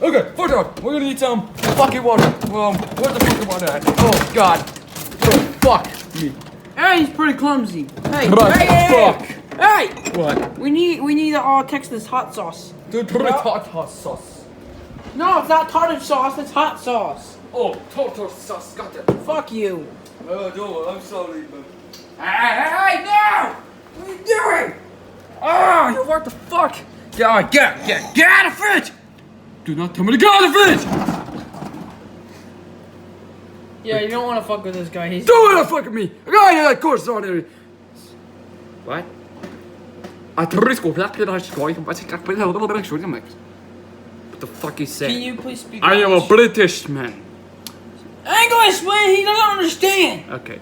Okay, first off, we're gonna need some fucking water. Where's the fucking water at? Oh god. Oh fuck me. Hey, he's pretty clumsy. Hey, What hey, the hey, fuck? hey! What? We need to text this hot sauce. Dude, put it hot sauce. No, it's not tartar sauce. It's hot sauce. Oh, tartar sauce. Got that. Fuck you. Oh, no, I'm sorry, man. Hey, no! What are you doing? Ah, you what the fuck? Get out of the fridge! Do not tell me to get out of the fridge! Yeah, you don't want to fuck with this guy. He's Do not fuck with me! Ja, of course not. What? What the fuck is that? Can you please speak I am a English? British man. English, man. He doesn't understand. Okay.